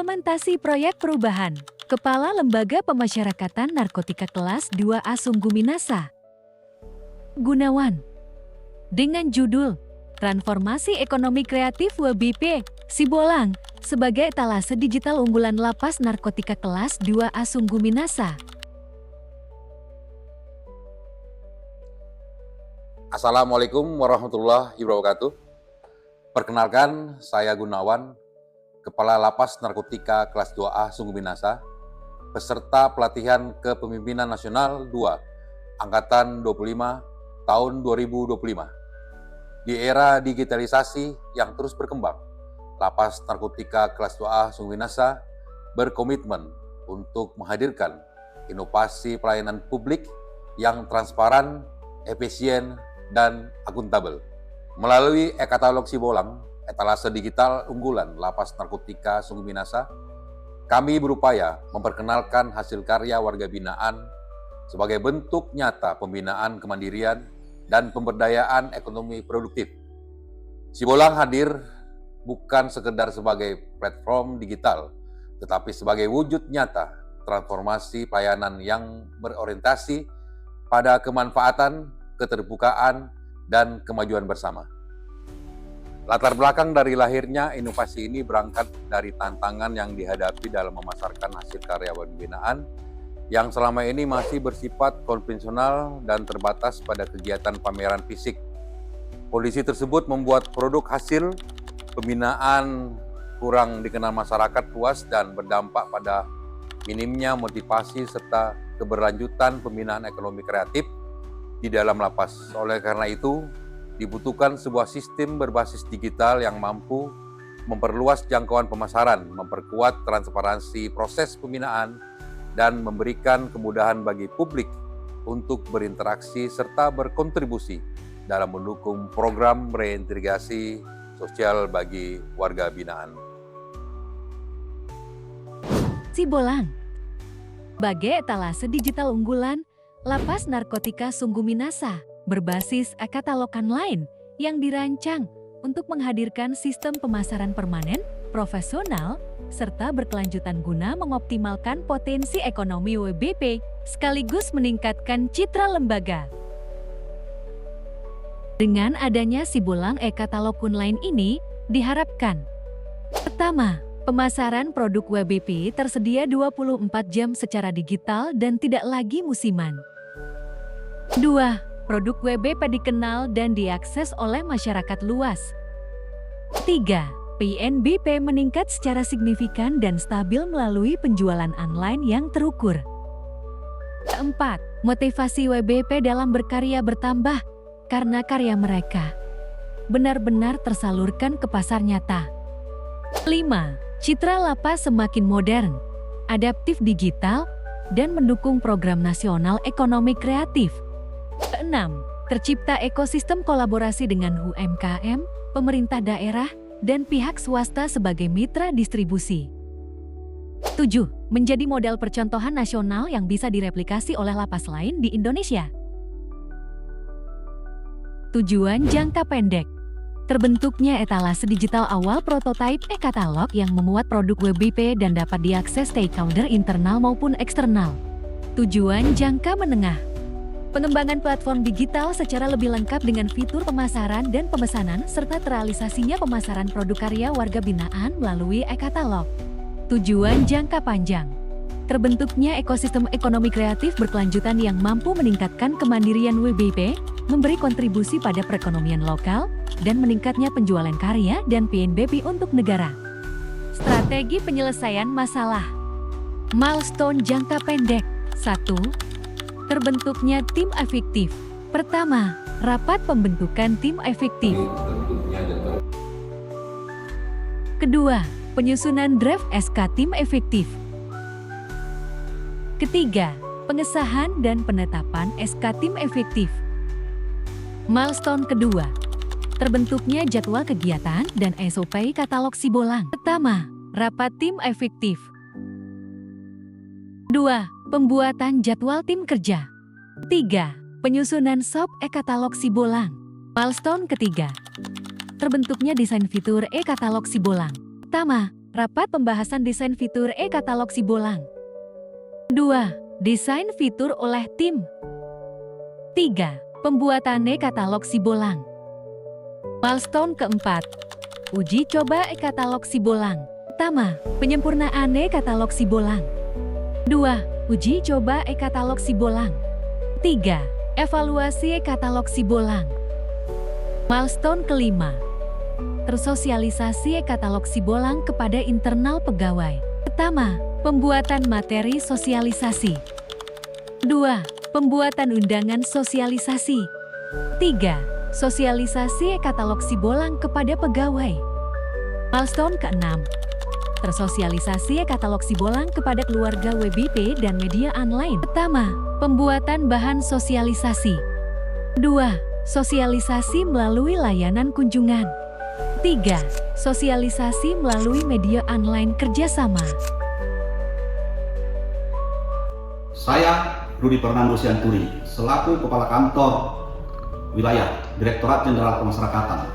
Implementasi proyek perubahan. Kepala Lembaga Pemasyarakatan Narkotika Kelas 2A Sungguh Minasa. Gunawan. Dengan judul Transformasi Ekonomi Kreatif WBP, Sibolang, sebagai etalase digital unggulan Lapas Narkotika Kelas 2A Sungguh Minasa. Assalamualaikum warahmatullahi wabarakatuh. Perkenalkan, saya Gunawan, Kepala Lapas Narkotika Kelas 2A Sungguh Minasa, peserta pelatihan Kepemimpinan Nasional 2, Angkatan 25, tahun 2025. Di era digitalisasi yang terus berkembang, Lapas Narkotika Kelas 2A Sungguh Minasa berkomitmen untuk menghadirkan inovasi pelayanan publik yang transparan, efisien, dan akuntabel. Melalui e-katalog Sibolang, etalase digital unggulan Lapas Narkotika Sungguh Minasa, kami berupaya memperkenalkan hasil karya warga binaan sebagai bentuk nyata pembinaan kemandirian dan pemberdayaan ekonomi produktif. Sibolang hadir bukan sekedar sebagai platform digital, tetapi sebagai wujud nyata transformasi pelayanan yang berorientasi pada kemanfaatan, keterbukaan, dan kemajuan bersama. Latar belakang dari lahirnya inovasi ini berangkat dari tantangan yang dihadapi dalam memasarkan hasil karya warga binaan yang selama ini masih bersifat konvensional dan terbatas pada kegiatan pameran fisik. Kondisi tersebut membuat produk hasil pembinaan kurang dikenal masyarakat luas dan berdampak pada minimnya motivasi serta keberlanjutan pembinaan ekonomi kreatif di dalam lapas. Oleh karena itu, dibutuhkan sebuah sistem berbasis digital yang mampu memperluas jangkauan pemasaran, memperkuat transparansi proses pembinaan, dan memberikan kemudahan bagi publik untuk berinteraksi serta berkontribusi dalam mendukung program reintegrasi sosial bagi warga binaan. Sibolang. Sebagai etalase digital unggulan, Lapas Narkotika Sungguh Minasa berbasis e-katalog online yang dirancang untuk menghadirkan sistem pemasaran permanen, profesional, serta berkelanjutan guna mengoptimalkan potensi ekonomi WBP sekaligus meningkatkan citra lembaga. Dengan adanya Sibolang e-katalog online ini, diharapkan: pertama, pemasaran produk WBP tersedia 24 jam secara digital dan tidak lagi musiman. 2. Produk WBP dikenal dan diakses oleh masyarakat luas. 3. PNBP meningkat secara signifikan dan stabil melalui penjualan online yang terukur. 4. Motivasi WBP dalam berkarya bertambah karena karya mereka benar-benar tersalurkan ke pasar nyata. 5. Citra lapas semakin modern, adaptif digital, dan mendukung program nasional ekonomi kreatif. 6. Tercipta ekosistem kolaborasi dengan UMKM, pemerintah daerah, dan pihak swasta sebagai mitra distribusi. 7. Menjadi modal percontohan nasional yang bisa direplikasi oleh lapas lain di Indonesia. Tujuan jangka pendek. Terbentuknya etalase digital awal prototipe e-katalog yang memuat produk WBP dan dapat diakses stakeholder internal maupun eksternal. Tujuan jangka menengah. Pengembangan platform digital secara lebih lengkap dengan fitur pemasaran dan pemesanan serta terrealisasinya pemasaran produk karya warga binaan melalui e-katalog. Tujuan jangka panjang. Terbentuknya ekosistem ekonomi kreatif berkelanjutan yang mampu meningkatkan kemandirian WBP, memberi kontribusi pada perekonomian lokal, dan meningkatnya penjualan karya dan PNBP untuk negara. Strategi penyelesaian masalah. Milestone jangka pendek. 1. Terbentuknya tim efektif. Pertama, rapat pembentukan tim efektif. Kedua, penyusunan draft SK tim efektif. Ketiga, pengesahan dan penetapan SK tim efektif. Milestone kedua, terbentuknya jadwal kegiatan dan SOP katalog Sibolang. Pertama, rapat tim efektif. 2. Pembuatan jadwal tim kerja. 3. Penyusunan SOP e-katalog Sibolang. Milestone ketiga, terbentuknya desain fitur e-katalog Sibolang. Pertama, Rapat pembahasan desain fitur e-katalog Sibolang. 2. Desain fitur oleh tim. 3. Pembuatan e-katalog Sibolang. Milestone keempat. Uji coba e-katalog Sibolang. Pertama, penyempurnaan e-katalog Sibolang. 2. Uji coba e-katalog Sibolang. 3. Evaluasi e-katalog Sibolang. Milestone kelima. Tersosialisasi e-katalog Sibolang kepada internal pegawai. Pertama, pembuatan materi sosialisasi. 2. Pembuatan undangan sosialisasi. 3. Sosialisasi e-katalog Sibolang kepada pegawai. Milestone keenam. Tersosialisasi e-katalog Sibolang kepada keluarga WBP dan media online. Pertama, pembuatan bahan sosialisasi. 2. Sosialisasi melalui layanan kunjungan. 3. Sosialisasi melalui media online kerjasama. Saya Rudi Fernando Sianturi, selaku Kepala Kantor Wilayah Direktorat Jenderal Pemasyarakatan,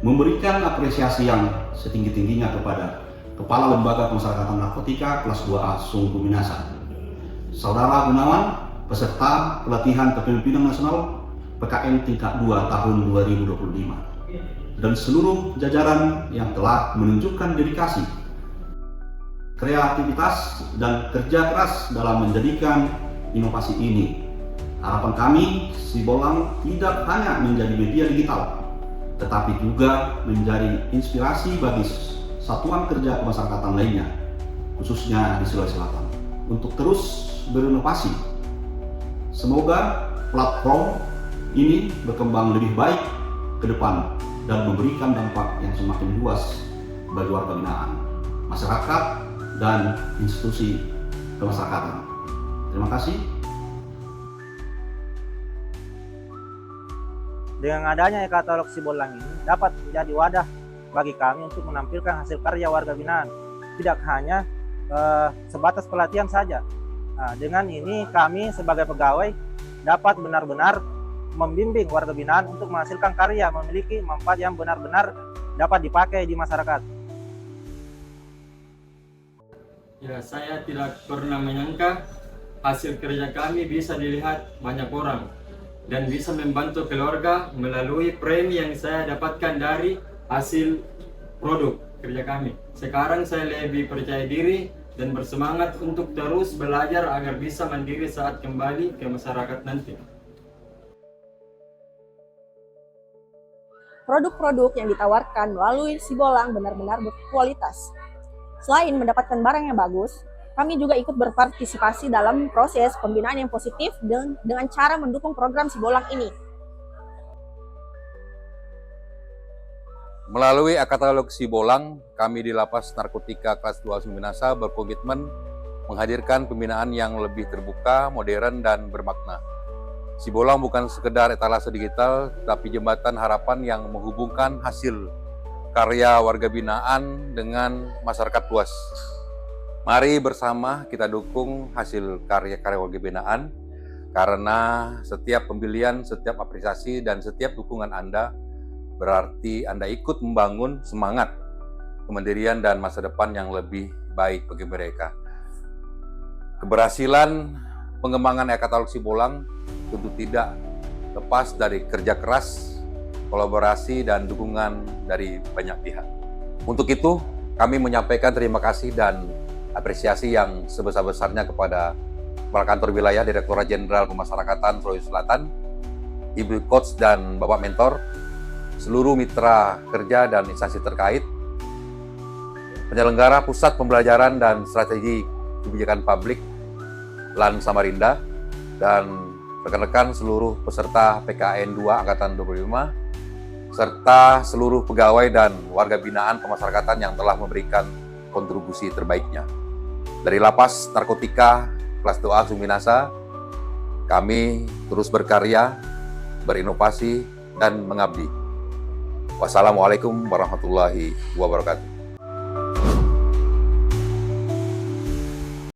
memberikan apresiasi yang setinggi-tingginya kepada Kepala Lembaga Pemasyarakatan Narkotika kelas 2A Sungguh Minasa, Saudara Gunawan, peserta pelatihan kepemimpinan nasional PKN tingkat 2 tahun 2025, dan seluruh jajaran yang telah menunjukkan dedikasi, kreativitas, dan kerja keras dalam menjadikan inovasi ini. Harapan kami, Sibolang tidak hanya menjadi media digital, tetapi juga menjadi inspirasi bagi satuan kerja pemasyarakatan lainnya, khususnya di Sulawesi Selatan, untuk terus berinovasi. Semoga platform ini berkembang lebih baik ke depan dan memberikan dampak yang semakin luas bagi warga binaan, masyarakat, dan institusi pemasyarakatan. Terima kasih. Dengan adanya e-katalog Sibolang ini dapat menjadi wadah bagi kami untuk menampilkan hasil karya warga binaan, tidak hanya sebatas pelatihan saja. Dengan ini kami sebagai pegawai dapat benar-benar membimbing warga binaan untuk menghasilkan karya memiliki manfaat yang benar-benar dapat dipakai di masyarakat. Ya, saya tidak pernah menyangka hasil kerja kami bisa dilihat banyak orang dan bisa membantu keluarga melalui premi yang saya dapatkan dari hasil produk kerja kami. Sekarang saya lebih percaya diri dan bersemangat untuk terus belajar agar bisa mandiri saat kembali ke masyarakat nanti. Produk-produk yang ditawarkan melalui Sibolang benar-benar berkualitas. Selain mendapatkan barang yang bagus, kami juga ikut berpartisipasi dalam proses pembinaan yang positif dengan cara mendukung program Sibolang ini. Melalui e-katalog Sibolang, kami di Lapas Narkotika kelas 2 Sungguh Minasa berkomitmen menghadirkan pembinaan yang lebih terbuka, modern, dan bermakna. Sibolang bukan sekedar etalase digital, tapi jembatan harapan yang menghubungkan hasil karya warga binaan dengan masyarakat luas. Mari bersama kita dukung hasil karya-karya warga binaan, karena setiap pembelian, setiap apresiasi, dan setiap dukungan Anda berarti Anda ikut membangun semangat kemandirian dan masa depan yang lebih baik bagi mereka. Keberhasilan pengembangan e-katalog Sibolang tentu tidak lepas dari kerja keras, kolaborasi, dan dukungan dari banyak pihak. Untuk itu, kami menyampaikan terima kasih dan apresiasi yang sebesar-besarnya kepada Kepala Kantor Wilayah Direktorat Jenderal Pemasyarakatan Sulawesi Selatan, Ibu Coach dan Bapak Mentor, seluruh mitra kerja dan instansi terkait, penyelenggara Pusat Pembelajaran dan Strategi Kebijakan Publik LAN Samarinda, dan rekan-rekan seluruh peserta PKN 2 Angkatan 25, serta seluruh pegawai dan warga binaan pemasyarakatan yang telah memberikan kontribusi terbaiknya. Dari Lapas Narkotika kelas 2A Sungguh Minasa, kami terus berkarya, berinovasi, dan mengabdi. Wassalamualaikum warahmatullahi wabarakatuh.